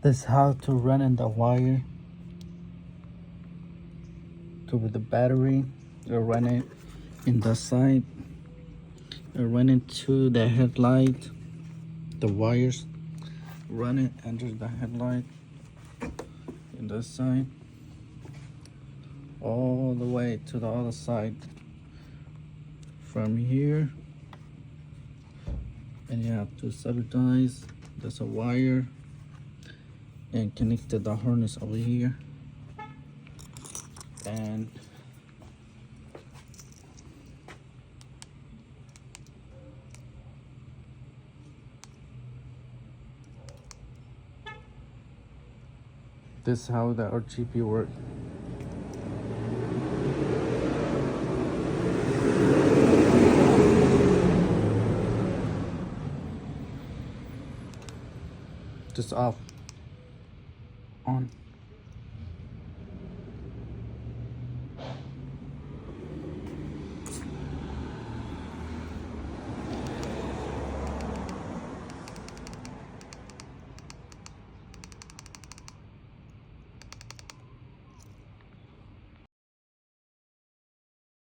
This is how to run in the wire to with the battery. You run it in the side. You run it to the headlight. The wires. Run it under the headlight in the side. All the way to the other side. From here. And you have to sabotage. There's a wire. And connected the harness over here. And this is how the RGB works. Just off, on.